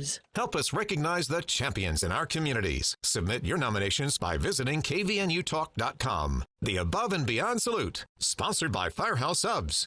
News. Help us recognize the champions in our communities. Submit your nominations by visiting kvnutalk.com. The Above and Beyond Salute, sponsored by Firehouse Subs.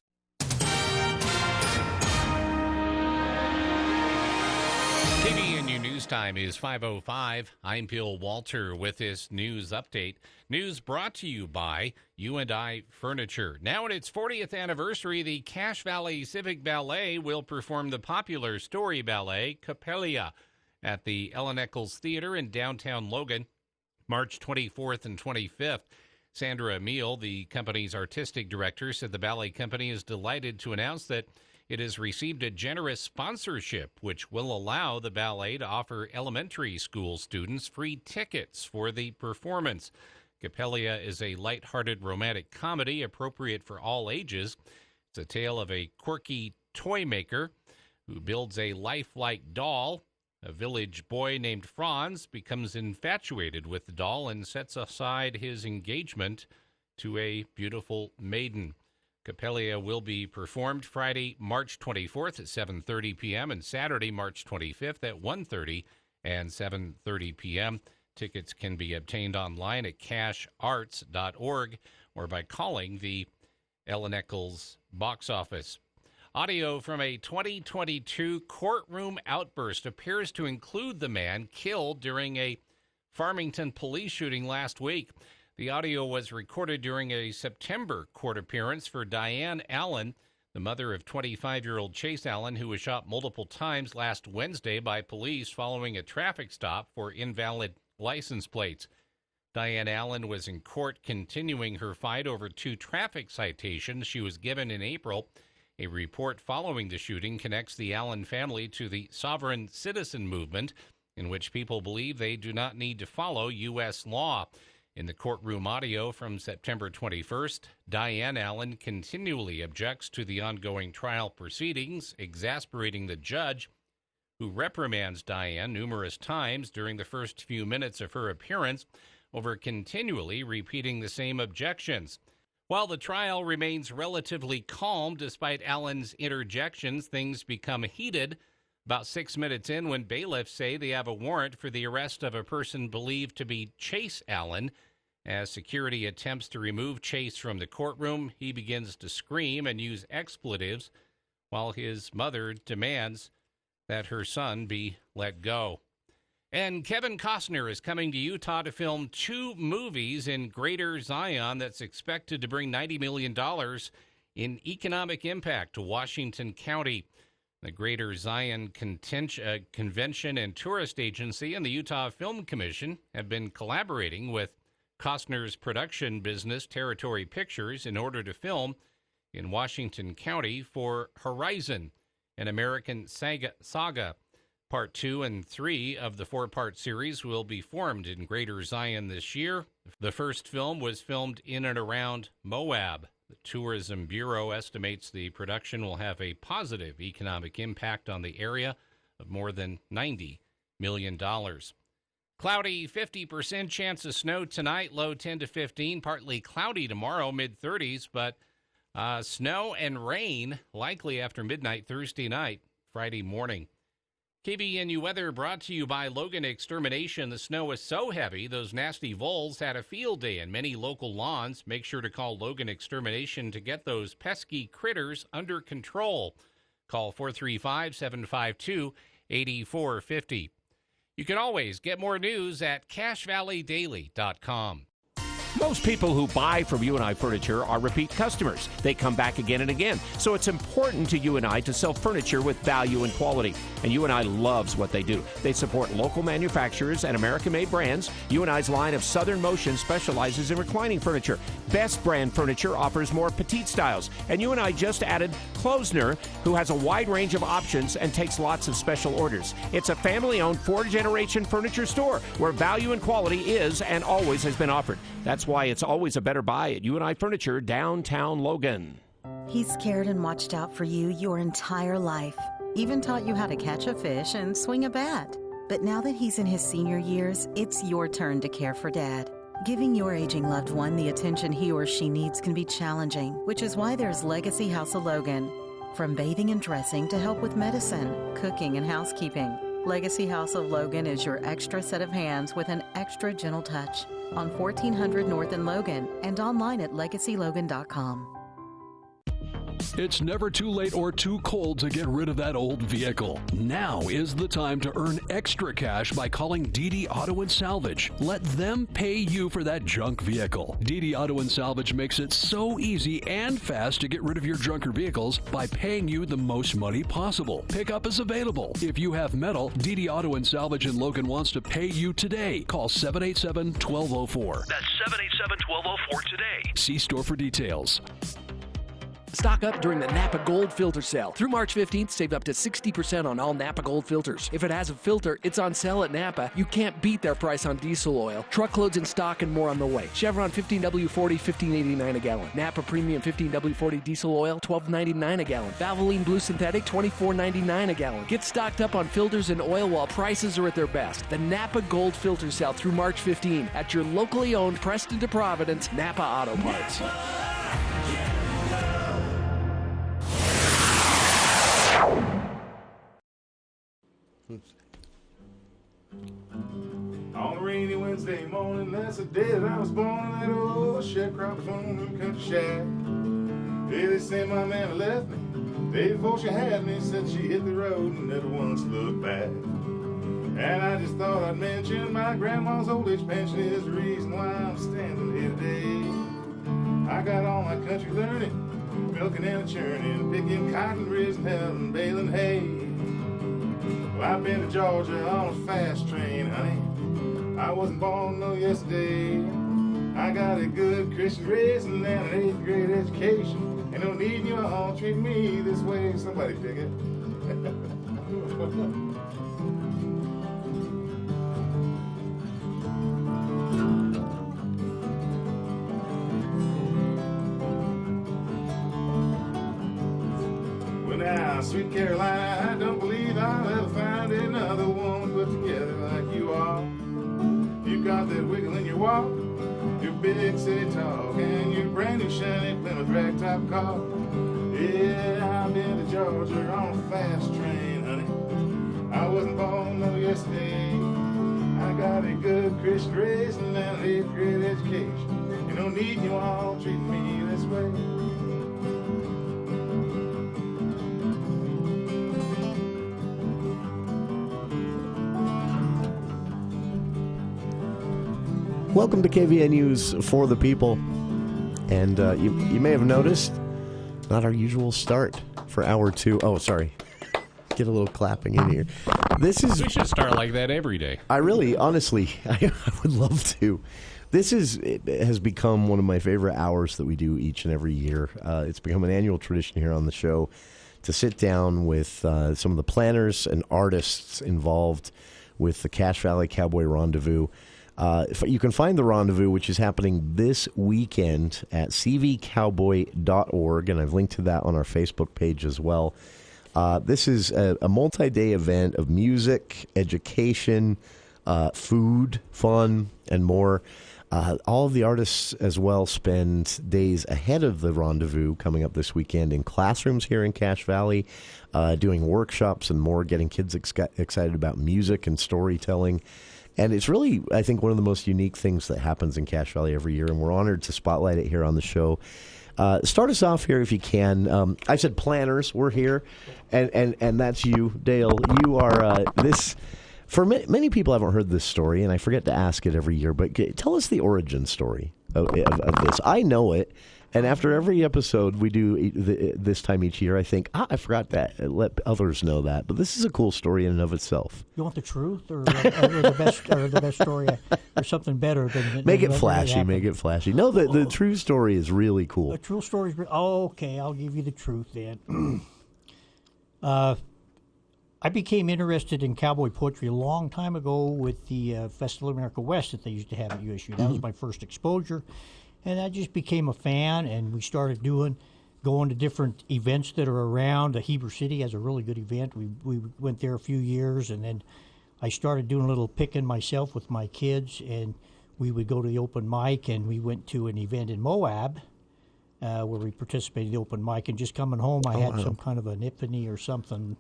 KVNU News Time is 5:05. I'm Bill Walter with this news update. News brought to you by U&I Furniture. Now at its 40th anniversary, the Cache Valley Civic Ballet will perform the popular story ballet, Cappella, at the Ellen Eccles Theater in downtown Logan, March 24th and 25th. Sandra Emile, the company's artistic director, said the ballet company is delighted to announce that it has received a generous sponsorship, which will allow the ballet to offer elementary school students free tickets for the performance. Cappella is a lighthearted romantic comedy appropriate for all ages. It's a tale of a quirky toy maker who builds a lifelike doll. A village boy named Franz becomes infatuated with the doll and sets aside his engagement to a beautiful maiden. Cappella will be performed Friday, March 24th at 7:30 p.m. and Saturday, March 25th at 1:30 and 7:30 p.m. Tickets can be obtained online at cachearts.org or by calling the Ellen Eccles box office. Audio from a 2022 courtroom outburst appears to include the man killed during a Farmington police shooting last week. The audio was recorded during a September court appearance for Diane Allen, the mother of 25-year-old Chase Allen, who was shot multiple times last Wednesday by police following a traffic stop for invalid license plates. Diane Allen was in court continuing her fight over 2 traffic citations she was given in April. A report following the shooting connects the Allen family to the sovereign citizen movement, in which people believe they do not need to follow U.S. law. In the courtroom audio from September 21st, Diane Allen continually objects to the ongoing trial proceedings, exasperating the judge, who reprimands Diane numerous times during the first few minutes of her appearance over continually repeating the same objections. While the trial remains relatively calm despite Allen's interjections, things become heated about 6 minutes in when bailiffs say they have a warrant for the arrest of a person believed to be Chase Allen. As security attempts to remove Chase from the courtroom, he begins to scream and use expletives while his mother demands that her son be let go. And Kevin Costner is coming to Utah to film 2 movies in Greater Zion that's expected to bring $90 million in economic impact to Washington County. The Greater Zion Convention and Tourist Agency and the Utah Film Commission have been collaborating with Costner's production business, Territory Pictures, in order to film in Washington County for Horizon, an American saga. Part 2 and 3 of the 4-part series will be formed in Greater Zion this year. The first film was filmed in and around Moab. The Tourism Bureau estimates the production will have a positive economic impact on the area of more than $90 million. Cloudy, 50% chance of snow tonight, low 10 to 15. Partly cloudy tomorrow, mid-30s, but snow and rain likely after midnight Thursday night, Friday morning. KVNU weather brought to you by Logan Extermination. The snow was so heavy, those nasty voles had a field day in many local lawns. Make sure to call Logan Extermination to get those pesky critters under control. Call 435-752-8450. You can always get more news at CacheValleyDaily.com. Most people who buy from U&I Furniture are repeat customers. They come back again and again. So it's important to U&I to sell furniture with value and quality. And U&I loves what they do. They support local manufacturers and American-made brands. U&I's line of Southern Motion specializes in reclining furniture. Best Brand Furniture offers more petite styles. And U&I just added Klosner, who has a wide range of options and takes lots of special orders. It's a family-owned 4th-generation furniture store where value and quality is and always has been offered. That's why it's always a better buy at U&I Furniture, downtown Logan. He's cared and watched out for you your entire life. Even taught you how to catch a fish and swing a bat. But now that he's in his senior years, it's your turn to care for Dad. Giving your aging loved one the attention he or she needs can be challenging, which is why there's Legacy House of Logan. From bathing and dressing to help with medicine, cooking, and housekeeping, Legacy House of Logan is your extra set of hands with an extra gentle touch on 1400 North in Logan and online at legacylogan.com. It's never too late or too cold to get rid of that old vehicle. Now is the time to earn extra cash by calling DD Auto and Salvage. Let them pay you for that junk vehicle. DD Auto and Salvage makes it so easy and fast to get rid of your junker vehicles by paying you the most money possible. Pickup is available. If you have metal, DD Auto and Salvage in Logan wants to pay you today. Call 787-1204. That's 787-1204 today. See store for details. Stock up during the Napa Gold Filter Sale. Through March 15th, save up to 60% on all Napa Gold filters. If it has a filter, it's on sale at Napa. You can't beat their price on diesel oil. Truckloads in stock and more on the way. Chevron 15W40, $15.89 a gallon. Napa Premium 15W40 diesel oil, $12.99 a gallon. Valvoline Blue Synthetic, $24.99 a gallon. Get stocked up on filters and oil while prices are at their best. The Napa Gold Filter Sale through March 15 at your locally owned Preston to Providence Napa Auto Parts. On a rainy Wednesday morning, that's the day that I was born in that old sharecropper's home country shack. Hey, they say my man left me. Day before she had me, said she hit the road and never once looked back. And I just thought I'd mention my grandma's old age pension is the reason why I'm standing here today. I got all my country learning, milking and churning, picking cotton, raising hell and baling hay. Well, I've been to Georgia on a fast train, honey. I wasn't born no yesterday. I got a good Christian raising and an 8th grade education. And no need you all treat me this way. Somebody dig it. Well now, sweet Carolina, I don't believe I'll ever find another woman put together like you are. You got that wiggle in your walk, your big city talk, and your brand new shiny Plymouth ragtop car. Yeah, I've been to Georgia on a fast train, honey. I wasn't born no yesterday. I got a good Christian raising and an 8th grade education. You don't need you all treating me this way. Welcome to KVNU's For the People. And you may have noticed, not our usual start for hour 2. Oh, sorry. Get a little clapping in here. We should start like that every day. I really, honestly, I would love to. It has become one of my favorite hours that we do each and every year. It's become an annual tradition here on the show to sit down with some of the planners and artists involved with the Cache Cowboy Rendezvous. You can find the rendezvous, which is happening this weekend at cvcowboy.org, and I've linked to that on our Facebook page as well. This is a multi-day event of music, education, food, fun, and more. All of the artists as well spend days ahead of the rendezvous coming up this weekend in classrooms here in Cache Valley, doing workshops and more, getting kids excited about music and storytelling. And it's really, I think, one of the most unique things that happens in Cache Valley every year, and we're honored to spotlight it here on the show. Start us off here if you can. I said planners, we're here, and that's you, Dale. You are this. For many people haven't heard this story, and I forget to ask it every year, but tell us the origin story of this. I know it, and after every episode we do this time each year, I think, I forgot that. Let others know that. But this is a cool story in and of itself. You want the truth or the best story or something better than Make it flashy. Make it flashy. No, the true story is really cool. The true story is okay. I'll give you the truth then. I became interested in cowboy poetry a long time ago with the Festival of America West that they used to have at USU. That was my first exposure. And I just became a fan, and we started going to different events that are around. Heber City has a really good event. We went there a few years, and then I started doing a little picking myself with my kids, and we would go to the open mic, and we went to an event in Moab where we participated in the open mic. And just coming home, I had some kind of an epiphany or something.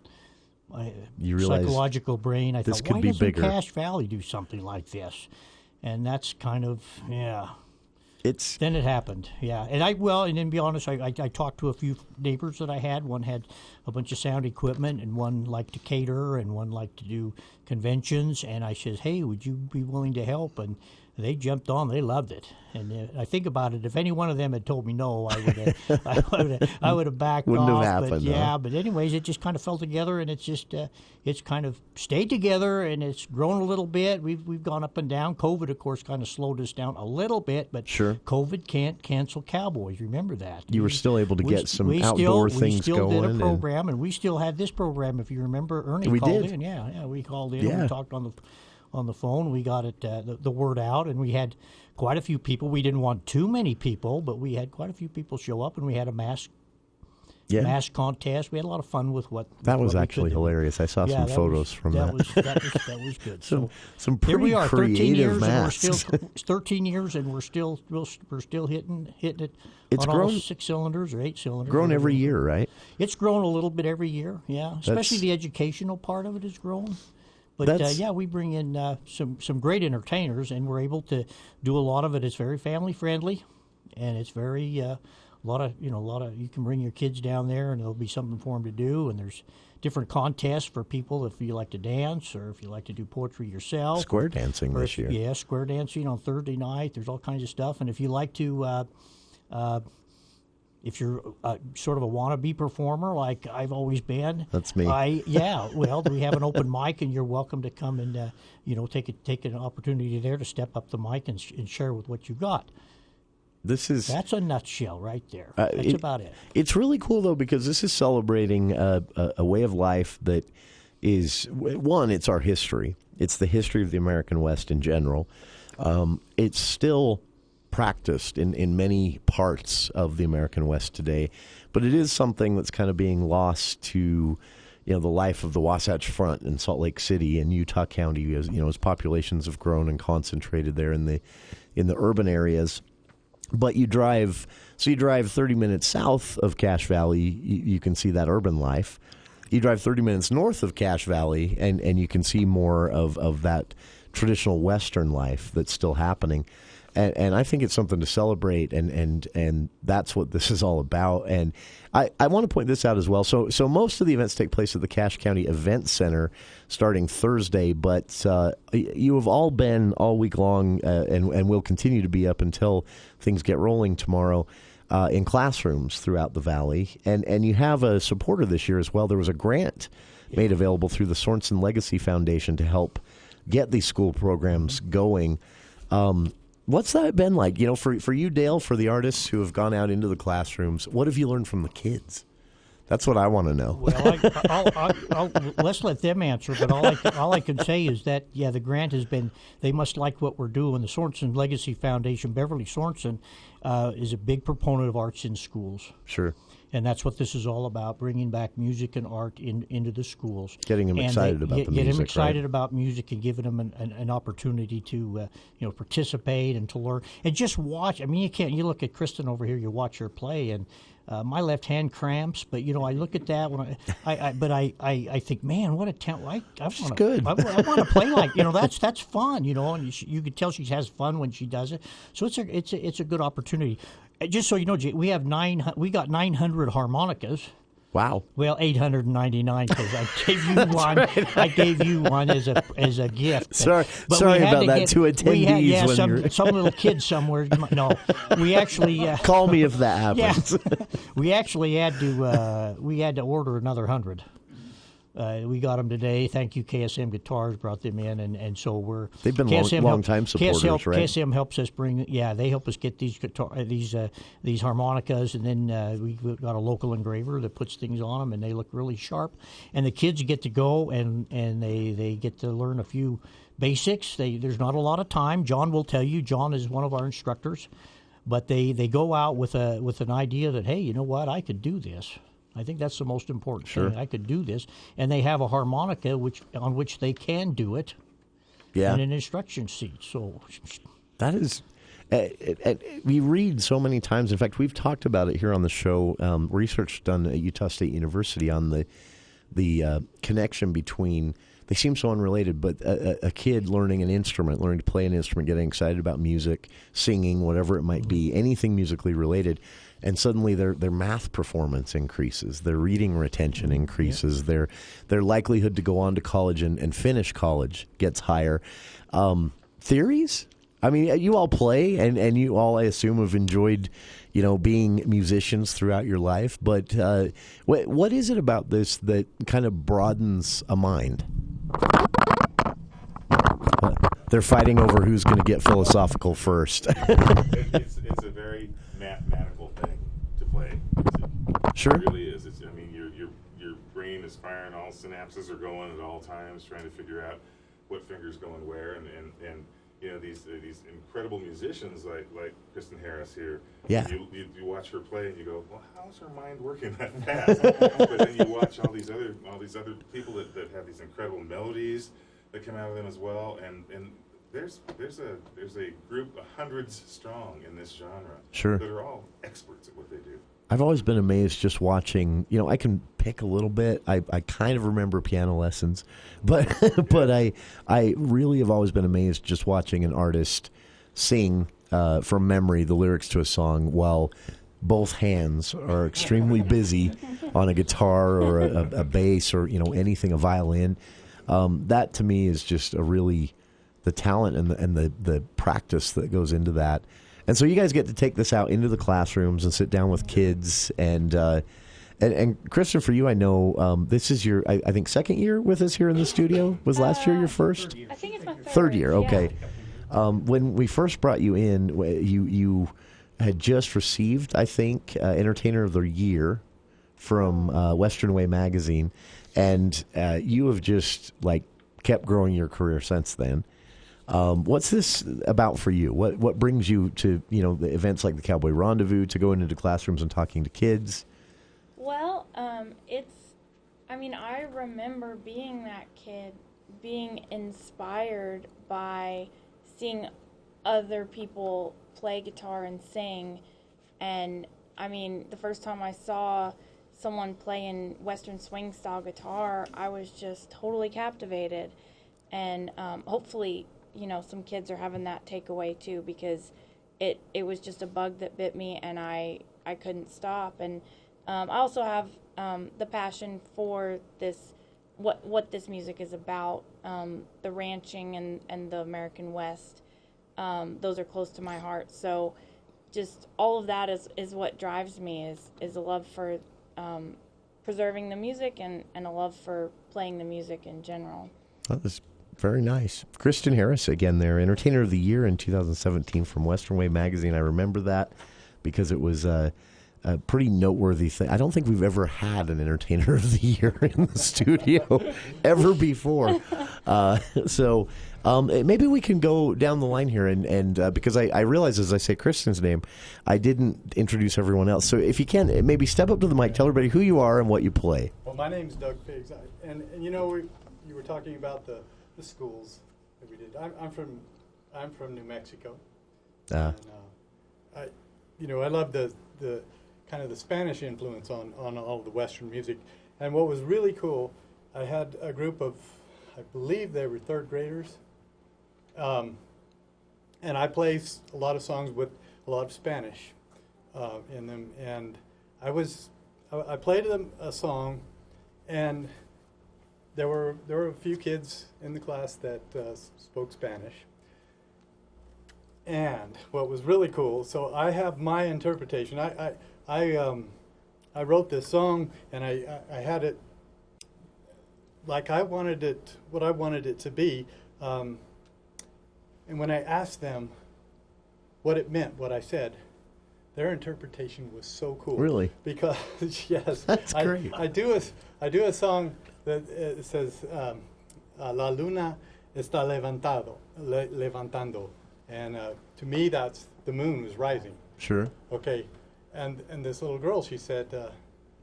you realize psychological brain. I this thought, could why be doesn't bigger. Cache Valley do something like this? And that's kind of, Then it happened, And and then be honest, I talked to a few neighbors that I had. One had a bunch of sound equipment, and one liked to cater, and one liked to do conventions. And I said, hey, would you be willing to help? And they jumped on. They loved it. And I think about it. If any one of them had told me no, I would have backed Wouldn't off. have happened. But anyways, it just kind of fell together, and it's just it's kind of stayed together, and it's grown a little bit. We've gone up and down. COVID, of course, kind of slowed us down a little bit, but Sure. COVID can't cancel Cowboys. Remember that. You were still able to get some we outdoor still, things we still going. did a program, and we still had this program. If you remember, Ernie We called did. in. Yeah, we called in. Yeah. We talked on the phone. We got it the word out, and we had quite a few people. We didn't want too many people, but we had quite a few people show up, and we had a mask contest. We had a lot of fun with what That was what we actually could do. hilarious. I saw some that photos was, from that. that. That was good. Some Here pretty we are, 13 creative years, masks. and we're still 13 years, and we're still hitting it. It's on grown- all 6 cylinders or 8 cylinders. Grown whatever. every year, right? It's grown a little bit every year. Yeah, especially the educational part of it has grown. But we bring in some great entertainers, and we're able to do a lot of it. It's very family friendly, and it's very a lot of you can bring your kids down there, and there'll be something for them to do. And there's different contests for people if you like to dance or if you like to do poetry yourself. Square dancing this year. Yeah, square dancing on Thursday night. There's all kinds of stuff, and if you like to. If you're sort of a wannabe performer, like I've always been, That's me. We have an open mic, and you're welcome to come and take an opportunity there to step up the mic and share with what you've got. That's a nutshell right there. That's about it. It's really cool though because this is celebrating a way of life that is one. It's our history. It's the history of the American West in general. It's still practiced in many parts of the American West today, but it is something that's kind of being lost to the life of the Wasatch Front in Salt Lake City and Utah County, as populations have grown and concentrated there in the urban areas. But you drive 30 minutes south of Cache Valley, you can see that urban life. You drive 30 minutes north of Cache Valley, and you can see more of that traditional Western life that's still happening. And I think it's something to celebrate, and that's what this is all about. And I want to point this out as well. So most of the events take place at the Cache County Event Center starting Thursday, but you have all been all week long and will continue to be up until things get rolling tomorrow in classrooms throughout the valley. And you have a supporter this year as well. There was a grant made available through the Sorensen Legacy Foundation to help get these school programs going. What's that been like? For you, Dale, for the artists who have gone out into the classrooms, what have you learned from the kids? That's what I want to know. Well, let's let them answer. But all I can say is that the grant has been. They must like what we're doing. The Sorensen Legacy Foundation, Beverly Sorensen, is a big proponent of arts in schools. Sure. And that's what this is all about, bringing back music and art into the schools. Getting them excited about the music. Getting them excited right? about music and giving them an opportunity to participate and to learn. And just watch. I mean, you look at Kristen over here, you watch her play, and my left hand cramps, but I look at that when I think, man, what a talent! She's good. I want to play like that's fun, and you can tell she has fun when she does it. So it's a good opportunity. Just so you know, Jay, we got 900 harmonicas. Wow. Well, 899 because I gave you one. Right. I gave you one as a gift. Sorry about that to attendees. Some little kid somewhere. No, we actually call me if that happens. Yeah, we actually had to order another 100. We got them today. Thank you, KSM Guitars brought them in, and so they've been long time supporters, right? KSM helps us they help us get these harmonicas, and then we got a local engraver that puts things on them, and they look really sharp. And the kids get to go and they get to learn a few basics. There's not a lot of time. John will tell you. John is one of our instructors, but they go out with an idea that, hey, you know what, I could do this. I think that's the most important thing. I could do this, and they have a harmonica on which they can do it, and an instruction sheet. So that is, we read so many times. In fact, we've talked about it here on the show. Research done at Utah State University on connection between. They seem so unrelated, but a kid learning an instrument, learning to play an instrument, getting excited about music, singing, whatever it might be, anything musically related, and suddenly their math performance increases, their reading retention increases, their likelihood to go on to college and finish college gets higher. Theories? I mean, you all play, and you all, I assume, have enjoyed, being musicians throughout your life. But what is it about this that kind of broadens a mind? They're fighting over who's going to get philosophical first. It's a very mathematical thing to play music. Sure. It really is. Your brain is firing, all synapses are going at all times, trying to figure out what finger's going where, and these incredible musicians like Kristen Harris here. Yeah. You watch her play and you go, well, how's her mind working that fast? But then you watch all these other people that have these incredible melodies that come out of them as well, and there's a group of hundreds strong in this genre. Sure. That are all experts at what they do. I've always been amazed just watching, I can pick a little bit. I kind of remember piano lessons, but but I really have always been amazed just watching an artist sing from memory the lyrics to a song while both hands are extremely busy on a guitar or a bass or, anything, a violin. That to me is just the talent and the practice that goes into that. And so you guys get to take this out into the classrooms and sit down with kids. And Kristen, for you, I know this is your, I think, second year with us here in the studio. Was last year your first? I think it's my third year. Okay. Yeah. When we first brought you in, you had just received, I think, Entertainer of the Year from Western Way magazine, and you have just kept growing your career since then. What's this about for you? What brings you to the events like the Cowboy Rendezvous, to going into classrooms and talking to kids? Well, I remember being that kid, being inspired by seeing other people play guitar and sing. And the first time I saw someone playing Western swing style guitar, I was just totally captivated. And hopefully, some kids are having that takeaway too, because it was just a bug that bit me, and I couldn't stop. And I also have the passion for this, what this music is about, the ranching and the American West. Those are close to my heart. So just all of that is what drives me, is a love for preserving the music and a love for playing the music in general. That was very nice. Kristen Harris, again, their Entertainer of the Year in 2017 from Western Way magazine. I remember that because it was a pretty noteworthy thing. I don't think we've ever had an Entertainer of the Year in the studio ever before. So maybe we can go down the line here, and because I realize as I say Kristen's name, I didn't introduce everyone else. So if you can, maybe step up to the mic, tell everybody who you are and what you play. Well, my name's Doug Figs, and you were talking about the schools that we did. I'm from New Mexico. And, I love the kind of the Spanish influence on all of the Western music. And what was really cool, I had a group of, I believe they were third graders, and I played a lot of songs with a lot of Spanish in them. And I played them a song, and there were a few kids in the class that spoke Spanish. And what was really cool, so I have my interpretation. I wrote this song, and I had it like I wanted it, what I wanted it to be. And when I asked them what it meant, what I said, their interpretation was so cool. Really? Because yes, that's great. I do a song that it says La luna está levantando, and to me that's the moon is rising. Sure. Okay, and this little girl, she said,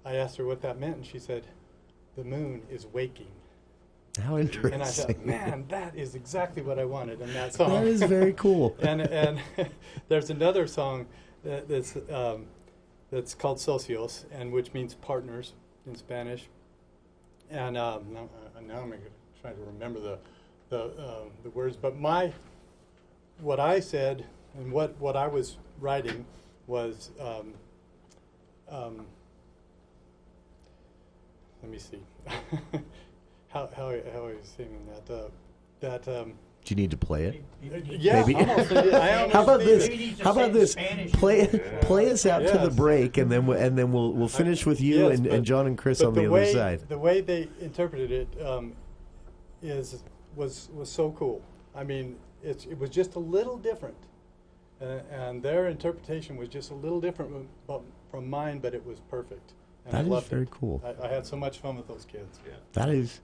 I asked her what that meant, and she said, the moon is waking. How interesting. And I thought, man, that is exactly what I wanted in that song. That is very cool. and there's another song that's called Socios, and which means partners in Spanish. and now I'm trying to remember the words. But what I said and what I was writing was, let me see, how I was singing that. Do you need to play it? Yeah, maybe. How about this? How about this? Play us out to the break, and then we'll finish with you and John and Chris on the other side. The way they interpreted it was so cool. I mean, it was just a little different, and their interpretation was just a little different from mine, but it was perfect. And that I is loved very it. cool. I had so much fun with those kids. Yeah. That is.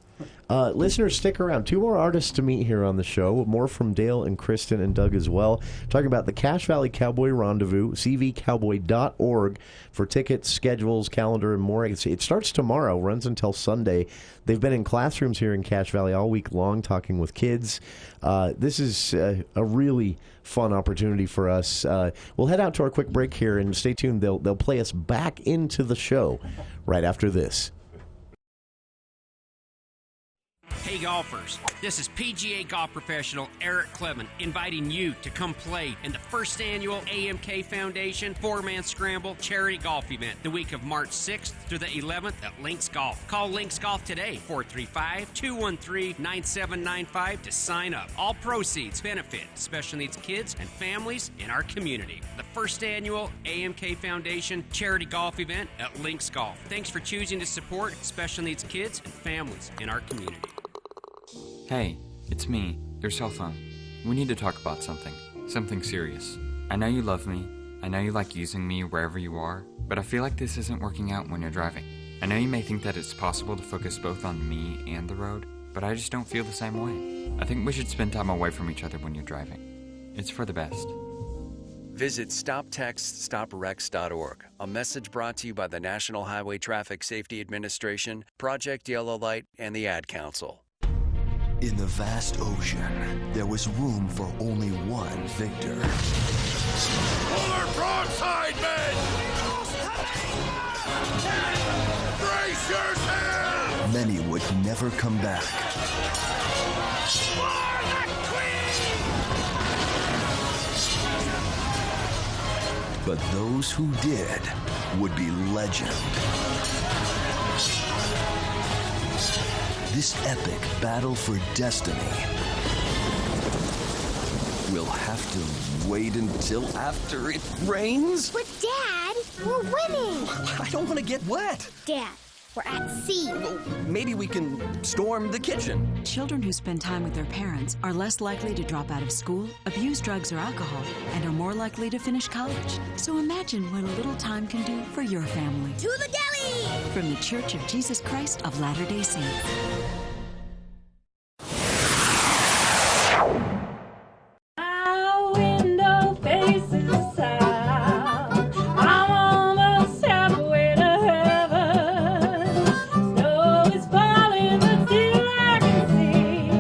Listeners, stick around. 2 more artists to meet here on the show. More from Dale and Kristen and Doug as well. Talking about the Cache Valley Cowboy Rendezvous, cvcowboy.org for tickets, schedules, calendar, and more. It starts tomorrow, runs until Sunday. They've been in classrooms here in Cache Valley all week long talking with kids. This is a really fun opportunity for us. We'll head out to our quick break here, and stay tuned. They'll play us back into the show right after this. Hey golfers, this is PGA golf professional Eric Clement inviting you to come play in the first annual AMK Foundation 4-Man Scramble charity golf event the week of March 6th through the 11th at Links Golf. Call Links Golf today, 435-213-9795 to sign up. All proceeds benefit special needs kids and families in our community. The first annual AMK Foundation charity golf event at Links Golf. Thanks for choosing to support special needs kids and families in our community. Hey, it's me, your cell phone. We need to talk about something serious. I know you love me, I know you like using me wherever you are, but I feel like this isn't working out when you're driving. I know you may think that it's possible to focus both on me and the road, but I just don't feel the same way. I think we should spend time away from each other when you're driving. It's for the best. Visit StopTextStopWrecks.org, a message brought to you by the National Highway Traffic Safety Administration, Project Yellow Light, and the Ad Council. In the vast ocean, there was room for only one victor. Pull her broadside, men! Brace yourself! Many would never come back. But those who did would be legend. This epic battle for destiny will have to wait until after it rains. But Dad, we're winning. I don't want to get wet. Dad, we're at sea. Well, maybe we can storm the kitchen. Children who spend time with their parents are less likely to drop out of school, abuse drugs or alcohol, and are more likely to finish college. So imagine what a little time can do for your family. To the deli! From the Church of Jesus Christ of Latter-day Saints. Our window faces south. I'm almost halfway to heaven. Snow is falling, but still I can see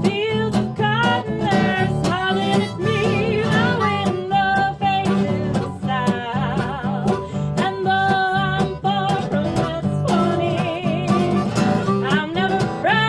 fields of cotton there smiling at me. The window faces south, and though I'm far from West Point, I'm never afraid.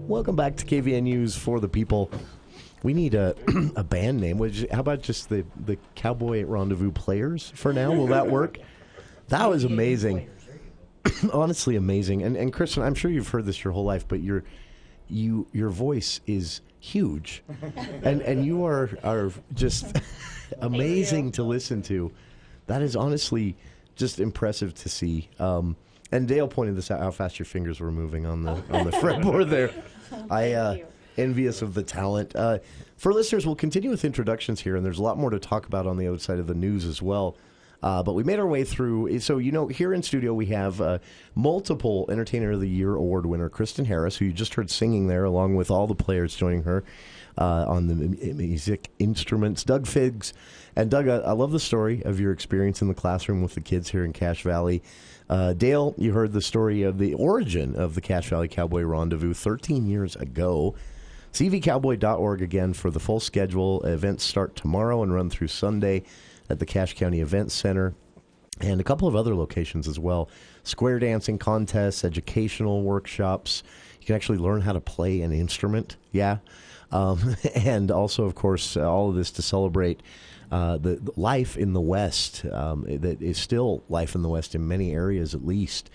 Welcome back to KVNU's For the People. We need a band name. How about just the Cowboy Rendezvous Players for now? Will that work? That was amazing. Honestly amazing. And Kristen, I'm sure you've heard this your whole life, but your voice is huge. And you are just amazing to listen to. That is honestly just impressive to see. And Dale pointed this out, how fast your fingers were moving on the fretboard there. Envious of the talent. For listeners, we'll continue with introductions here, and there's a lot more to talk about on the other side of the news as well. But we made our way through. So, here in studio we have multiple Entertainer of the Year award winner, Kristen Harris, who you just heard singing there, along with all the players joining her on the music instruments. Doug Figgs. And Doug, I love the story of your experience in the classroom with the kids here in Cache Valley. Dale, you heard the story of the origin of the Cache Valley Cowboy Rendezvous 13 years ago. cvcowboy.org again for the full schedule. Events start tomorrow and run through Sunday at the Cache County Events Center, and a couple of other locations as well. Square dancing contests, educational workshops. You can actually learn how to play an instrument, and also, of course, all of this to celebrate the life in the West that is still life in the West in many areas at least.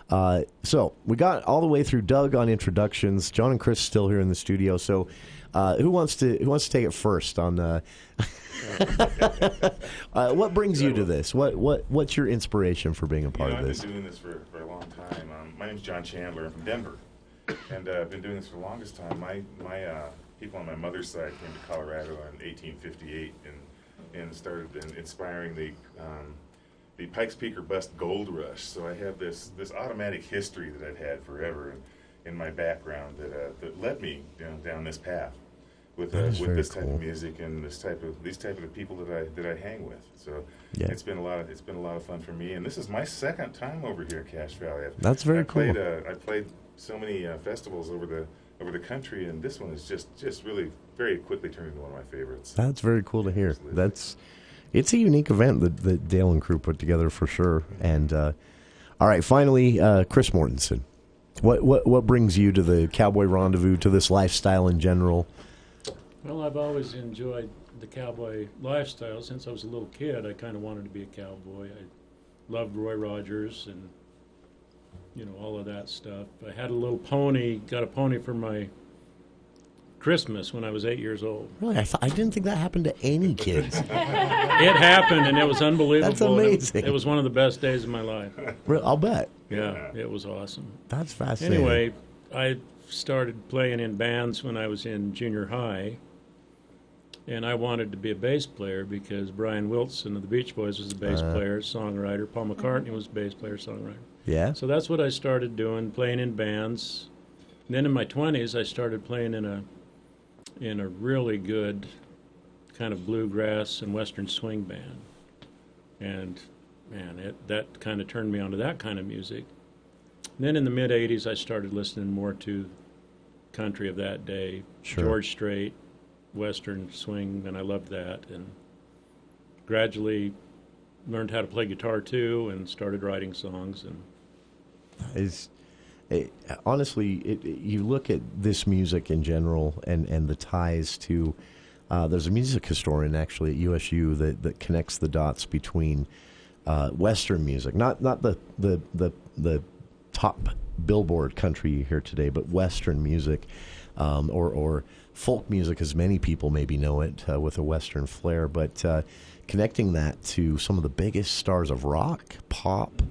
So we got all the way through Doug on introductions. John and Chris still here in the studio. So who wants to take it first on what brings you to this? What's your inspiration for being a part of this? I've been doing this for a long time. My name's John Chandler. I'm from Denver, and I've been doing this for the longest time. My people on my mother's side came to Colorado in 1858 and started inspiring the Pikes Peak or Bust Gold Rush. So I have this automatic history that I've had forever in my background that led me down this path with this type of music and these type of people that I hang with. So it's been a lot of fun for me. And this is my second time over here at Cache Valley. That's very cool. I played so many festivals over the country, and this one is just really very quickly turned into one of my favorites. That's very cool to hear. It's a unique event that Dale and crew put together for sure. And all right, finally, Chris Mortensen. What brings you to the Cowboy Rendezvous, to this lifestyle in general? Well, I've always enjoyed the cowboy lifestyle. Since I was a little kid, I kind of wanted to be a cowboy. I loved Roy Rogers and, all of that stuff. I had a little pony, got a pony for my Christmas when I was 8 years old. Really? I didn't think that happened to any kids. It happened, and it was unbelievable. That's amazing. It was one of the best days of my life. I'll bet. Yeah, it was awesome. That's fascinating. Anyway, I started playing in bands when I was in junior high, and I wanted to be a bass player because Brian Wilson of the Beach Boys was a bass player, songwriter. Paul McCartney was a bass player, songwriter. Yeah. So that's what I started doing, playing in bands. And then in my 20s, I started playing in a really good kind of bluegrass and western swing band. And, man, that kind of turned me onto that kind of music. And then in the mid-'80s, I started listening more to country of that day, George Strait, western swing, and I loved that. And gradually learned how to play guitar, too, and started writing songs. And honestly, you look at this music in general and the ties to there's a music historian actually at USU that connects the dots between Western music, not the top Billboard country you hear today, but Western music or folk music, as many people maybe know it, with a Western flair, but connecting that to some of the biggest stars of rock, pop,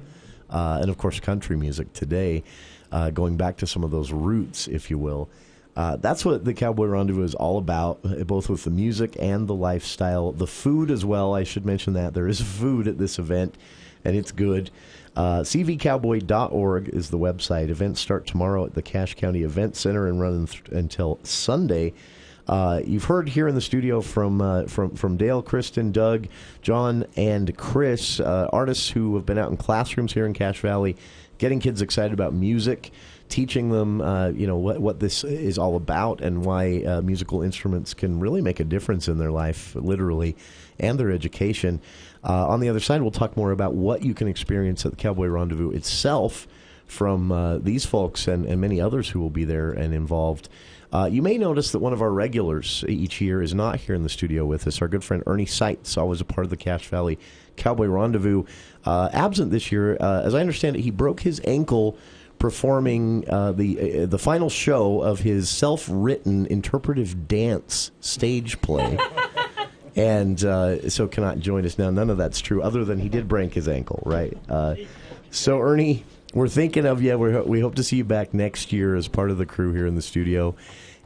and of course country music today. Going back to some of those roots, if you will. That's what the Cowboy Rendezvous is all about, both with the music and the lifestyle. The food as well, I should mention that. There is food at this event, and it's good. cvcowboy.org is the website. Events start tomorrow at the Cache County Event Center and run until Sunday. You've heard here in the studio from Dale, Kristen, Doug, John, and Chris, artists who have been out in classrooms here in Cache Valley, getting kids excited about music, teaching them, what this is all about and why musical instruments can really make a difference in their life, literally, and their education. On the other side, we'll talk more about what you can experience at the Cowboy Rendezvous itself from these folks and many others who will be there and involved. You may notice that one of our regulars each year is not here in the studio with us. Our good friend Ernie Seitz, always a part of the Cache Valley Cowboy Rendezvous, absent this year. As I understand it, he broke his ankle performing the final show of his self-written interpretive dance stage play. And so cannot join us now. None of that's true, other than he did break his ankle, right? So, Ernie, we're thinking of you. We hope to see you back next year as part of the crew here in the studio.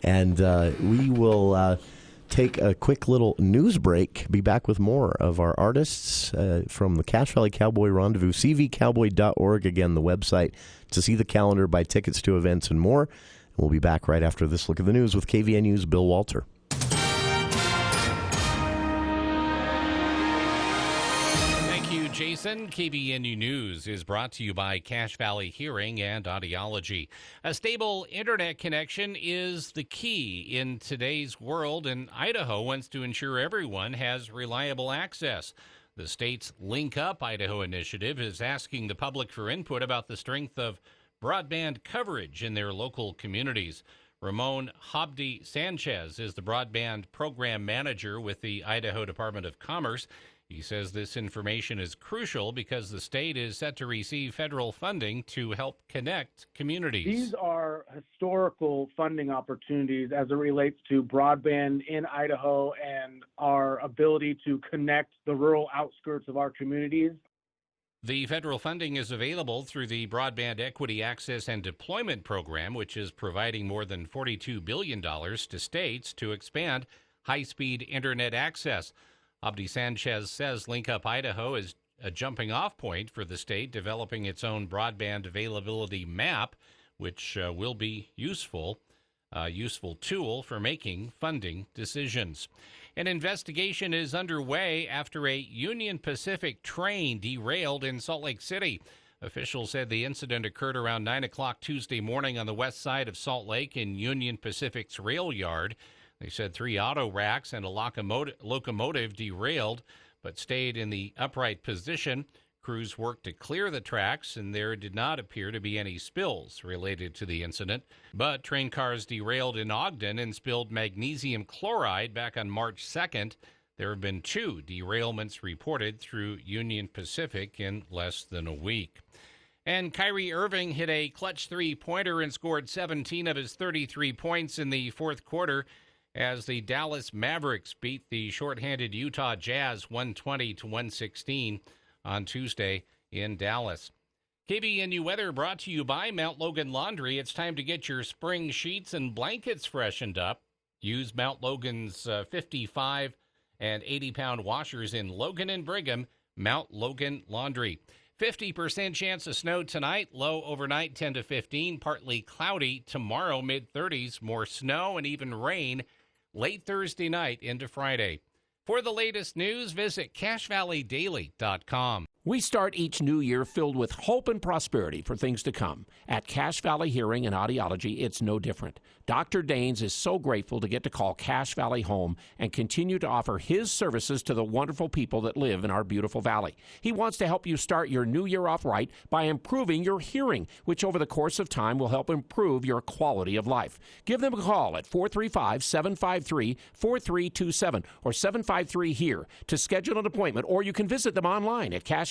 And we will take a quick little news break, be back with more of our artists from the Cache Valley Cowboy Rendezvous, cvcowboy.org, again, the website, to see the calendar, buy tickets to events, and more. And we'll be back right after this look at the news with KVNU's Bill Walter. Jason. KVNU News is brought to you by Cache Valley Hearing and Audiology. A stable internet connection is the key in today's world, and Idaho wants to ensure everyone has reliable access. The state's Link Up Idaho initiative is asking the public for input about the strength of broadband coverage in their local communities. Ramon Habdi Sanchez is the broadband program manager with the Idaho Department of Commerce. He says this information is crucial because the state is set to receive federal funding to help connect communities. These are historical funding opportunities as it relates to broadband in Idaho and our ability to connect the rural outskirts of our communities. The federal funding is available through the Broadband Equity Access and Deployment Program, which is providing more than $42 billion to states to expand high-speed internet access. Abdi Sanchez says Link Up Idaho is a jumping-off point for the state developing its own broadband availability map, which will be useful tool for making funding decisions. An investigation is underway after a Union Pacific train derailed in Salt Lake City. Officials said the incident occurred around 9 o'clock Tuesday morning on the west side of Salt Lake in Union Pacific's rail yard. They said 3 auto racks and a locomotive derailed, but stayed in the upright position. Crews worked to clear the tracks, and there did not appear to be any spills related to the incident. But train cars derailed in Ogden and spilled magnesium chloride back on March 2nd. There have been 2 derailments reported through Union Pacific in less than a week. And Kyrie Irving hit a clutch three-pointer and scored 17 of his 33 points in the fourth quarter as the Dallas Mavericks beat the shorthanded Utah Jazz 120-116 on Tuesday in Dallas. KVNU weather brought to you by Mount Logan Laundry. It's time to get your spring sheets and blankets freshened up. Use Mount Logan's 55 and 80-pound washers in Logan and Brigham. Mount Logan Laundry. 50% chance of snow tonight, low overnight 10 to 15, partly cloudy. Tomorrow, mid-30s, more snow and even rain late Thursday night into Friday. For the latest news, visit CacheValleyDaily.com. We start each new year filled with hope and prosperity for things to come. At Cache Valley Hearing and Audiology, it's no different. Dr. Daines is so grateful to get to call Cache Valley home and continue to offer his services to the wonderful people that live in our beautiful valley. He wants to help you start your new year off right by improving your hearing, which over the course of time will help improve your quality of life. Give them a call at 435-753-4327 or 753-HERE to schedule an appointment, or you can visit them online at CacheValleyHearing.com.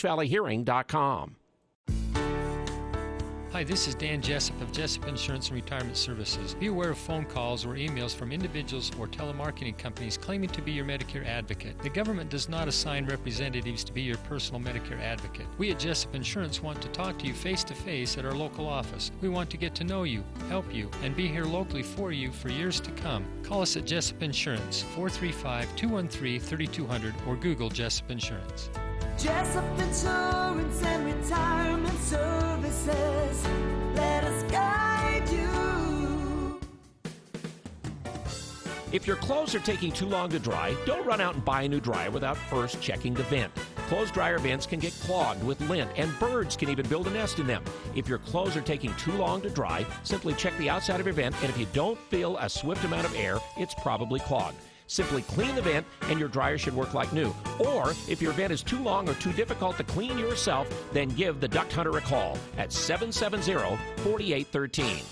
Hi, this is Dan Jessup of Jessup Insurance and Retirement Services. Be aware of phone calls or emails from individuals or telemarketing companies claiming to be your Medicare advocate. The government does not assign representatives to be your personal Medicare advocate. We at Jessup Insurance want to talk to you face-to-face at our local office. We want to get to know you, help you, and be here locally for you for years to come. Call us at Jessup Insurance, 435-213-3200, or Google Jessup Insurance. Jessup Insurance and Retirement Services, let us guide you. If your clothes are taking too long to dry, don't run out and buy a new dryer without first checking the vent. Clothes dryer vents can get clogged with lint, and birds can even build a nest in them. If your clothes are taking too long to dry, simply check the outside of your vent, and if you don't feel a swift amount of air, it's probably clogged. Simply clean the vent and your dryer should work like new. Or if your vent is too long or too difficult to clean yourself, then give the Duct Hunter a call at 770-4813.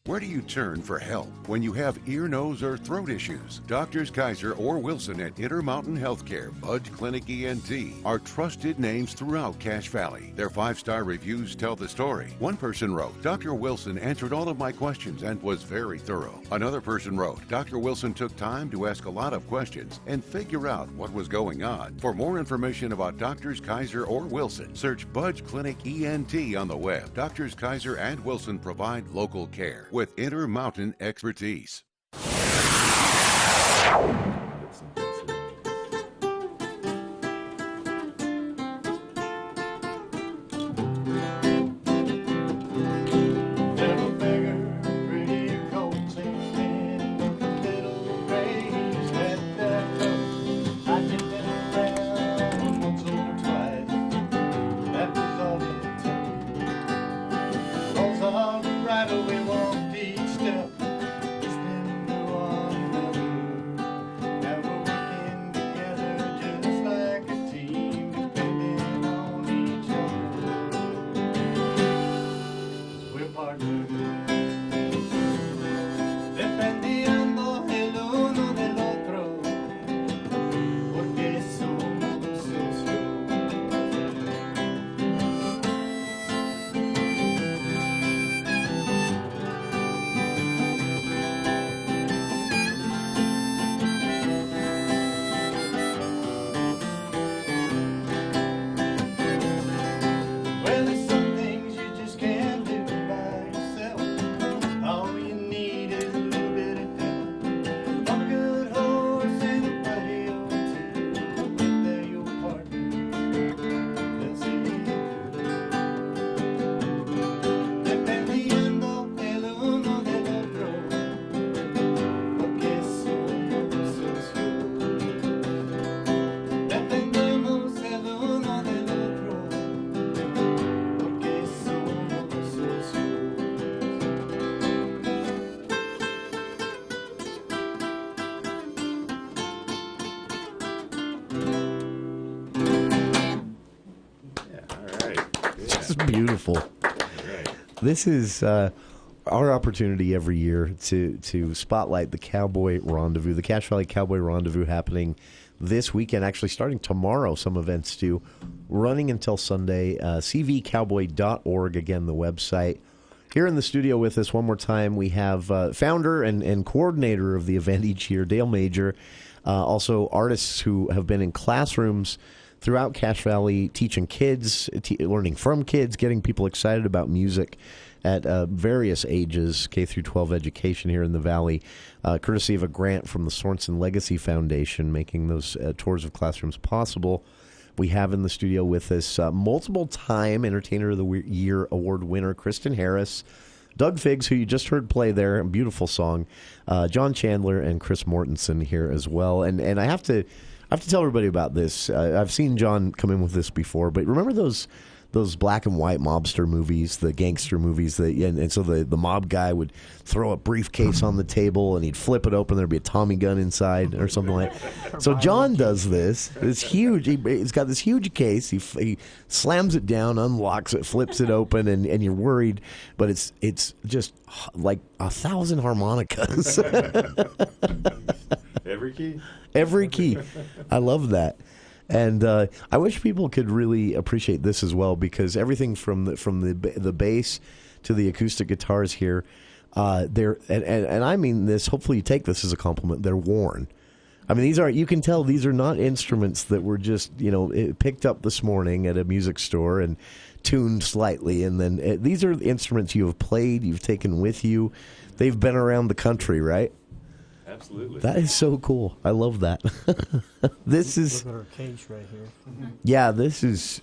Where do you turn for help when you have ear, nose, or throat issues? Doctors Kaiser or Wilson at Intermountain Healthcare, Budge Clinic ENT are trusted names throughout Cache Valley. Their 5-star reviews tell the story. One person wrote, Dr. Wilson answered all of my questions and was very thorough. Another person wrote, Dr. Wilson took time to ask a lot of questions and figure out what was going on. For more information about Doctors Kaiser or Wilson, search Budge Clinic ENT on the web. Doctors Kaiser and Wilson provide local care with Intermountain expertise. Beautiful. This is our opportunity every year to spotlight the Cowboy Rendezvous, the Cache Valley Cowboy Rendezvous, happening this weekend, actually starting tomorrow. Some events do, running until Sunday. cvcowboy.org, again, the website. Here in the studio with us one more time, we have founder and coordinator of the event each year, Dale Major, also artists who have been in classrooms throughout Cache Valley, teaching kids, learning from kids, getting people excited about music at various ages, K through 12 education here in the Valley, courtesy of a grant from the Sorensen Legacy Foundation, making those tours of classrooms possible. We have in the studio with us multiple-time Entertainer of the Year award winner Kristen Harris, Doug Figgs, who you just heard play there, a beautiful song, John Chandler, and Chris Mortensen here as well. And I have to tell everybody about this. I've seen John come in with this before, but remember those black and white mobster movies, the gangster movies, and so the mob guy would throw a briefcase on the table and he'd flip it open, there'd be a Tommy gun inside or something like that. So John does this. It's huge. He's got this huge case. He slams it down, unlocks it, flips it open, and you're worried, but it's just like 1,000 harmonicas. Every key. Every key. I love that. And I wish people could really appreciate this as well, because everything from the bass to the acoustic guitars here, they're and I mean this. Hopefully, you take this as a compliment. They're worn. I mean, you can tell these are not instruments that were just picked up this morning at a music store and tuned slightly, and then these are instruments you have played, you've taken with you. They've been around the country, right? Absolutely. That is so cool. I love that. This is... Look at our case right here. Yeah, this is...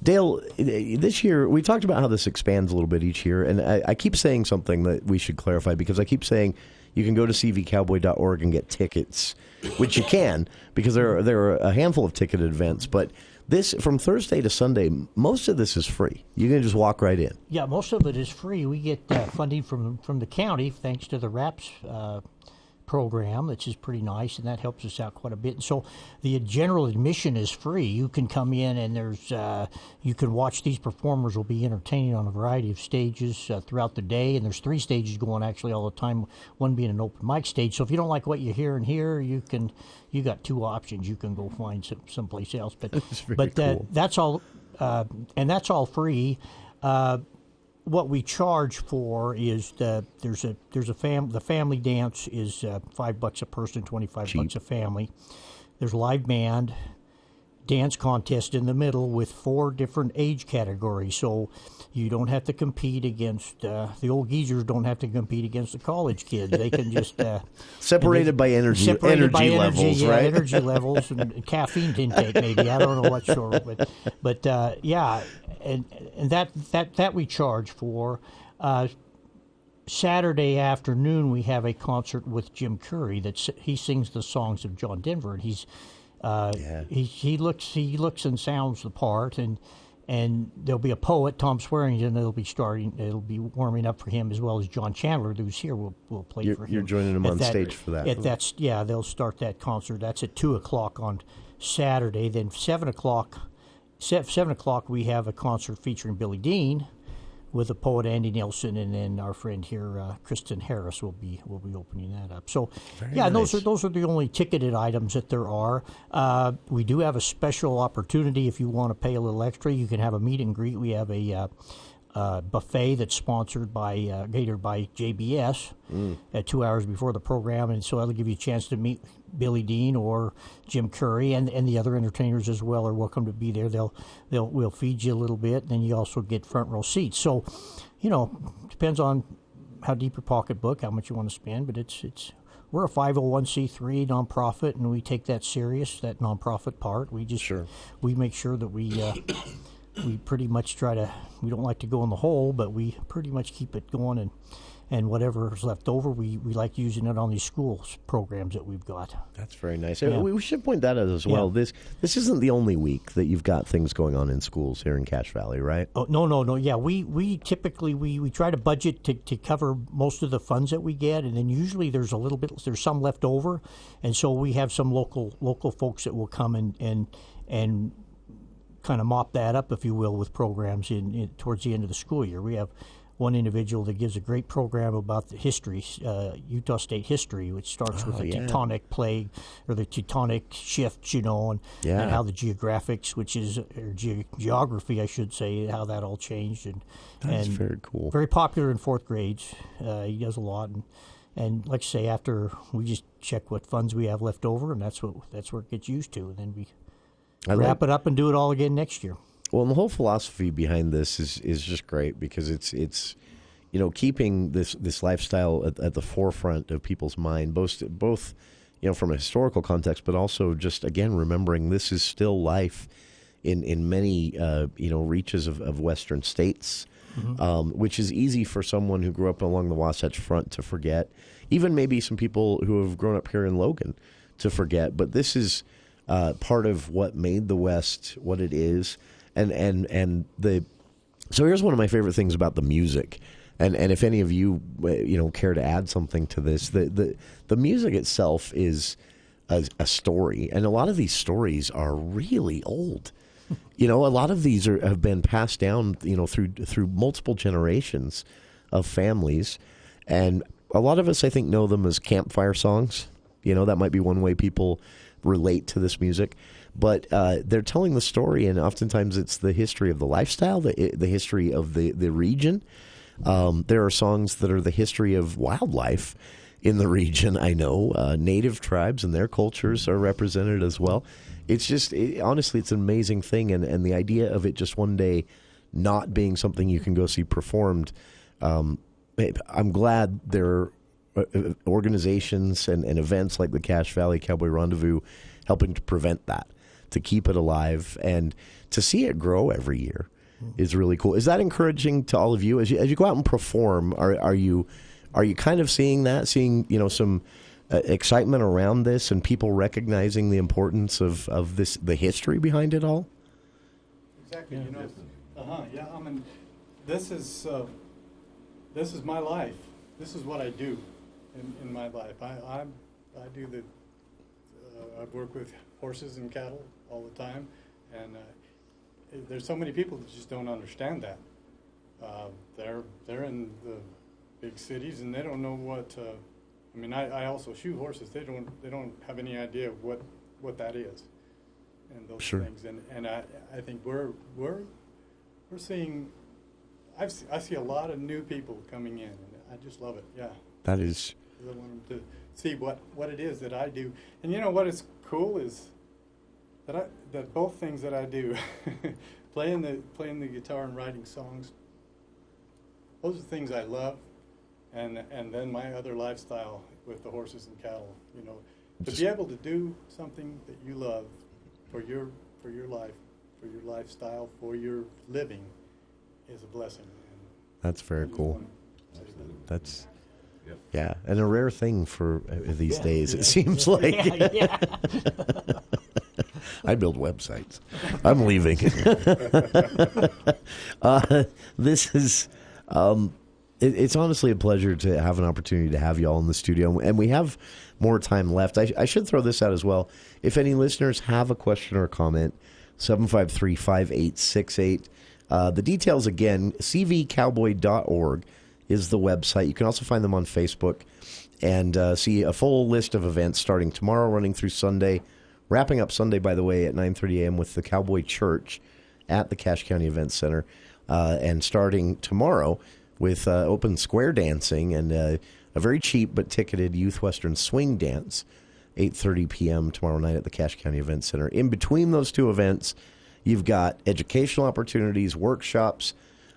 Dale, this year, we talked about how this expands a little bit each year, and I keep saying something that we should clarify, because I keep saying you can go to cvcowboy.org and get tickets, which you can, because there are a handful of ticketed events, but This from Thursday to Sunday, most of this is free. You can just walk right in. Yeah, most of it is free. We get funding from the county thanks to the RAPS program, which is pretty nice, and that helps us out quite a bit. And so the general admission is free. You can come in and there's you can watch these performers will be entertaining on a variety of stages throughout the day, and there's 3 stages going actually all the time, one being an open mic stage. So if you don't like what you hear in here, you got 2 options. You can go find someplace else. But cool. That's all, and that's all free. What we charge for is the family dance is $5 a person, $25 a family. There's live band, dance contest in the middle with 4 different age categories. So you don't have to compete against the old geezers. Don't have to compete against the college kids. They can just separated by energy levels, yeah, right? Energy levels and caffeine intake, maybe. I don't know what sort, but yeah. And that we charge for. Saturday afternoon we have a concert with Jim Curry. He sings the songs of John Denver, and he looks and sounds the part, and there'll be a poet, Tom Swearingen, that'll be warming up for him, as well as John Chandler, who's here, will play for him. You're joining him on stage for that. They'll start that concert. That's at 2:00 on Saturday. Then 7:00 we have a concert featuring Billy Dean with the poet Andy Nelson, and then our friend here, Kristen Harris, will be opening that up. So, nice. Those are the only ticketed items that there are. We do have a special opportunity if you want to pay a little extra. You can have a meet and greet. We have a buffet that's sponsored by catered by JBS at 2 hours before the program, and so that'll give you a chance to meet Billy Dean or Jim Curry, and the other entertainers as well are welcome to be there. We'll feed you a little bit, and then you also get front row seats. So, depends on how deep your pocketbook, how much you want to spend, but we're a 501c3 nonprofit, and we take that serious, that nonprofit part. We make sure that we pretty much we don't like to go in the hole, but we pretty much keep it going, and whatever is left over, we like using it on these schools programs that we've got. That's very nice. Yeah. We should point that out as well. Yeah. This isn't the only week that you've got things going on in schools here in Cache Valley, right? Oh, no. Yeah, we typically we try to budget to cover most of the funds that we get, and then usually there's some left over, and so we have some local folks that will come and kind of mop that up, if you will, with programs towards the end of the school year. We have one individual that gives a great program about the history, Utah State history, which starts with the tectonic plague or the tectonic shifts, and how the geographics, geography, I should say, how that all changed. That's very cool. Very popular in 4th grades. He does a lot, and like I say, after we just check what funds we have left over, and that's where it gets used to, and then we wrap it up and do it all again next year. Well, and the whole philosophy behind this is just great, because it's keeping this lifestyle at the forefront of people's mind, both from a historical context, but also just, again, remembering this is still life in many reaches of Western states, which is easy for someone who grew up along the Wasatch Front to forget, even maybe some people who have grown up here in Logan to forget. But this is part of what made the West what it is. So here's one of my favorite things about the music, and if any of you care to add something to this, the music itself is a story, and a lot of these stories are really old. A lot of these have been passed down through multiple generations of families, and a lot of us, I think, know them as campfire songs. That might be one way people relate to this music. But they're telling the story, and oftentimes it's the history of the lifestyle, the history of the region. There are songs that are the history of wildlife in the region. I know native tribes and their cultures are represented as well. It's just, honestly, it's an amazing thing, and the idea of it just one day not being something you can go see performed. I'm glad there are organizations and events like the Cache Valley Cowboy Rendezvous helping to prevent that, to keep it alive, and to see it grow every year is really cool. Is that encouraging to all of you as you go out and perform? Are you kind of seeing some excitement around this, and people recognizing the importance of this, the history behind it all? exactly. You know, yeah. I mean, this is my life. This is what I do in my life. I do the. I work with horses and cattle all the time, and there's so many people that just don't understand that. They're in the big cities and they don't know what. I mean, I also shoe horses. They don't have any idea what that is, and those things. And I think we're seeing. I see a lot of new people coming in, and I just love it. Yeah. That is. I want them to see what it is that I do, and you know what is cool is that both things that I do, playing the guitar and writing songs. Those are things I love, and then my other lifestyle with the horses and cattle. You know, to be able to do something that you love for your life, for your lifestyle, for your living, is a blessing. That's very cool. That's. Yeah, and a rare thing for these days, it seems like. Yeah. I build websites. I'm leaving. This is, it's honestly a pleasure to have an opportunity to have you all in the studio, and we have more time left. I should throw this out as well. If any listeners have a question or a comment, 753-5868. The details again, cvcowboy.org. is the website. You can also find them on Facebook and see a full list of events starting tomorrow, running through Sunday, wrapping up Sunday, by the way, at 9:30 a.m. with the Cowboy Church at the Cache County Events Center, and starting tomorrow with open square dancing and a very cheap but ticketed youth western swing dance, 8:30 p.m. tomorrow night at the Cache County Events Center. In between those two events, you've got educational opportunities, workshops,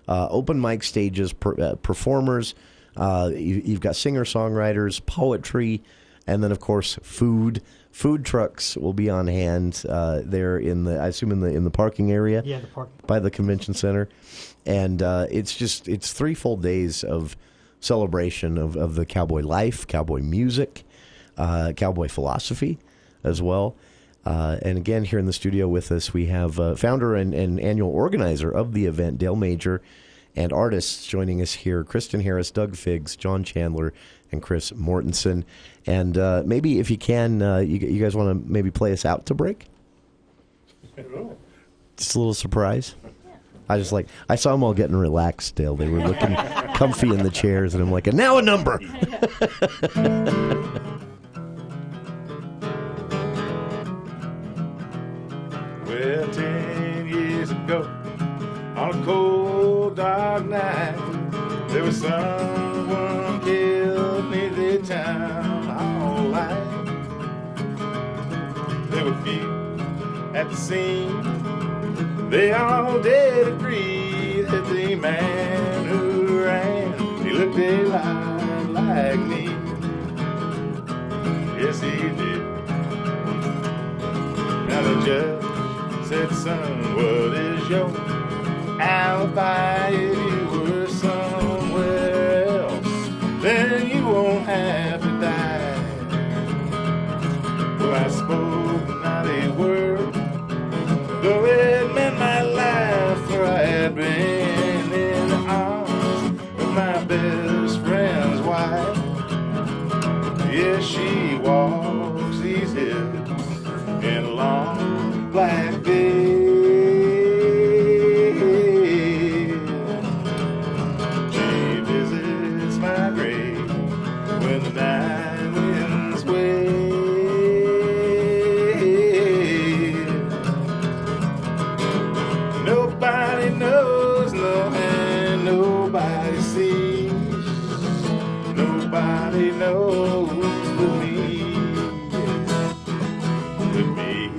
open mic stages, performers. You've got singer-songwriters, poetry, and then, of course, food. Food trucks will be on hand there in the parking area. Yeah, the parking by the convention center, and it's 3 full days of celebration of the cowboy life, cowboy music, cowboy philosophy, as well. And again, here in the studio with us, we have founder and annual organizer of the event, Dale Major, and artists joining us here, Kristen Harris, Doug Figgs, John Chandler, and Chris Mortensen. And maybe if you can, you guys want to maybe play us out to break? Just a little surprise. I saw them all getting relaxed, Dale. They were looking comfy in the chairs, and I'm like, and now a number. Well, 10 years ago, on a cold, dark night, there was someone killed near the town hall light. There were few at the scene. They all did agree that the man who ran, he looked a lot like me. Yes, he did. Now the judge said, son, what is your alibi? If you were somewhere else, then you won't have to die. Well, I spoke not a word, though it meant my life, for I had been in the arms of my best friend's wife. Yes, she walks these hills in a long black veil. She visits my grave when the night winds wail. Nobody knows, no, and nobody sees. Nobody knows but me. But me.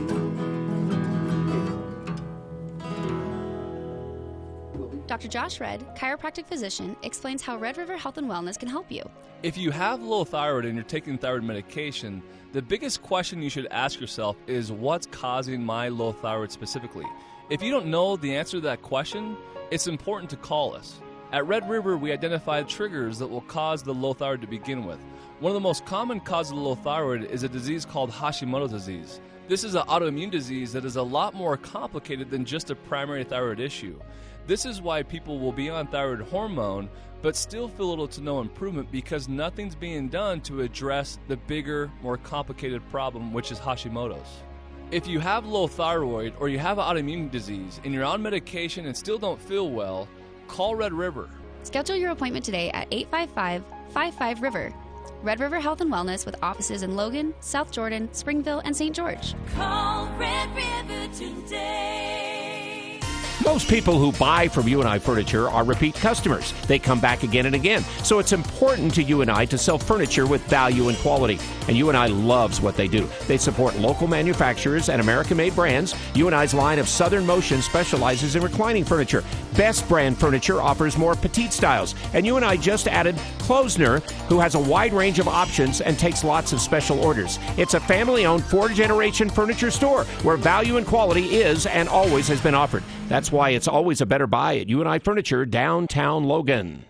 Dr. Josh Red, chiropractic physician, explains how Red River Health and Wellness can help you. If you have low thyroid and you're taking thyroid medication, the biggest question you should ask yourself is what's causing my low thyroid specifically? If you don't know the answer to that question, it's important to call us. At Red River, we identify triggers that will cause the low thyroid to begin with. One of the most common causes of low thyroid is a disease called Hashimoto's disease. This is an autoimmune disease that is a lot more complicated than just a primary thyroid issue. This is why people will be on thyroid hormone but still feel little to no improvement because nothing's being done to address the bigger, more complicated problem, which is Hashimoto's. If you have low thyroid or you have an autoimmune disease and you're on medication and still don't feel well, call Red River. Schedule your appointment today at 855-55-RIVER. Red River Health and Wellness with offices in Logan, South Jordan, Springville, and St. George. Call Red River today. Most people who buy from UNI Furniture are repeat customers. They come back again and again. So it's important to UNI to sell furniture with value and quality. And UNI loves what they do. They support local manufacturers and American-made brands. UNI's line of Southern Motion specializes in reclining furniture. Best Brand Furniture offers more petite styles. And UNI just added Klosner, who has a wide range of options and takes lots of special orders. It's a family-owned 4th-generation furniture store where value and quality is and always has been offered. That's why it's always a better buy at UNI Furniture, downtown Logan.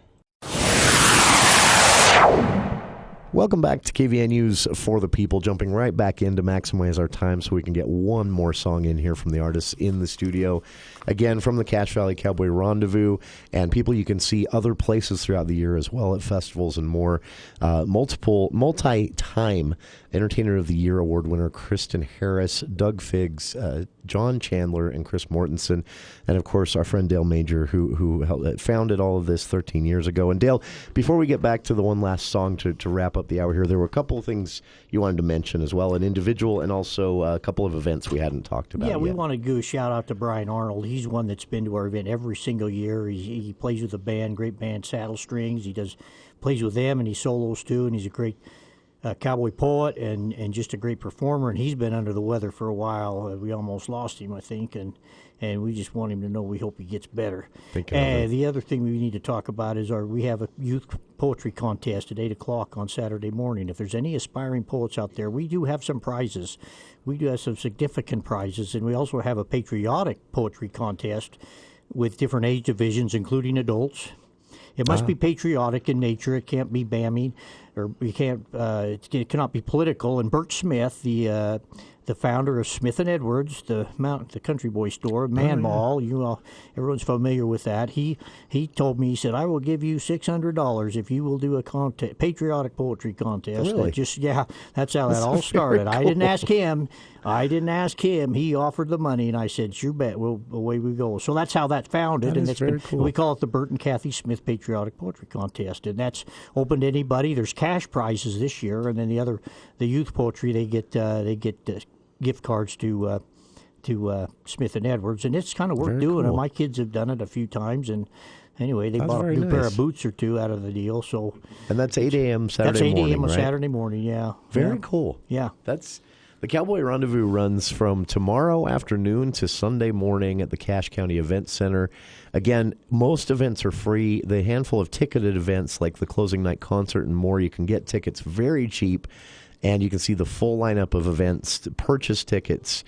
Welcome back to KVN News for the People. Jumping right back in to maximize our time so we can get one more song in here from the artists in the studio. Again, from the Cache Valley Cowboy Rendezvous. And people, you can see other places throughout the year as well at festivals and more. Multi-time Entertainer of the Year Award winner Kristen Harris, Doug Figgs, John Chandler, and Chris Mortensen. And, of course, our friend Dale Major, who founded all of this 13 years ago. And, Dale, before we get back to the one last song to wrap up the hour here, there were a couple of things you wanted to mention as well, an individual and also a couple of events we hadn't talked about yet. We want to do a shout-out to Brian Arnold. He's one that's been to our event every single year. He plays with a band, great band, Saddle Strings. He plays with them, and he solos too, and he's a great cowboy poet and just a great performer, and he's been under the weather for a while. We almost lost him, I think, and we just want him to know we hope he gets better. The other thing we need to talk about is we have a youth poetry contest at 8 o'clock on Saturday morning. If there's any aspiring poets out there, we do have some prizes. We do have some significant prizes, and we also have a patriotic poetry contest with different age divisions, including adults. It must be patriotic in nature. It can't be bamming, or you can't. It cannot be political. And Bert Smith, the founder of Smith and Edwards, the country boy store, Man Mall. Everyone's familiar with that. He told me, he said, "I will give you $600 if you will do a patriotic poetry contest." Really? That's how that all started. Cool. I didn't ask him. He offered the money, and I said, "You bet." Away we go. So that's how that founded. That is very cool. We call it the Bert and Kathy Smith Patriotic Poetry Contest, and that's open to anybody. There's cash prizes this year, and then the youth poetry they get gift cards to Smith and Edwards, and it's kind of worth doing. Cool. My kids have done it a few times, and anyway, they bought a new pair of boots or two out of the deal. So, and that's 8 a.m. Saturday morning. That's 8 a.m. on Saturday morning. Yeah, very cool. Yeah, that's. The Cowboy Rendezvous runs from tomorrow afternoon to Sunday morning at the Cache County Event Center. Again, most events are free. The handful of ticketed events like the closing night concert and more, you can get tickets very cheap, and you can see the full lineup of events, purchase tickets,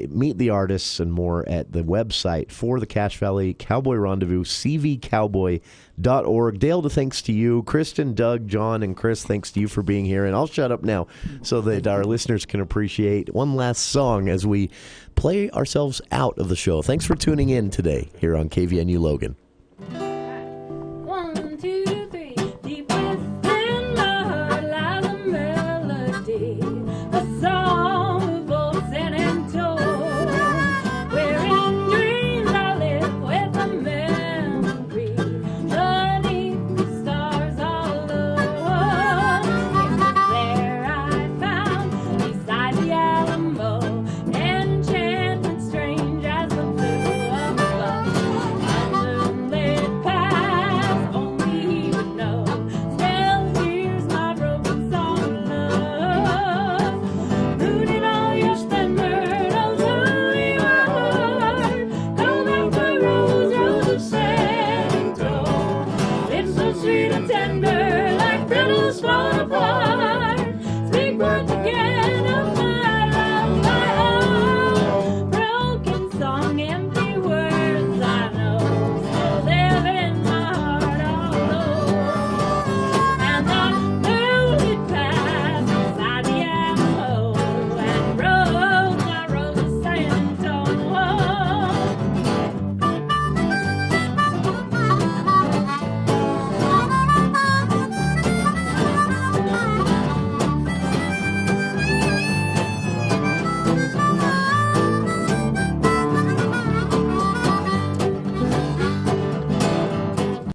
meet the artists and more at the website for the Cache Valley Cowboy Rendezvous, cvcowboy.org. Dale, thanks to you. Kristen, Doug, John, and Chris, thanks to you for being here. And I'll shut up now so that our listeners can appreciate one last song as we play ourselves out of the show. Thanks for tuning in today here on KVNU Logan.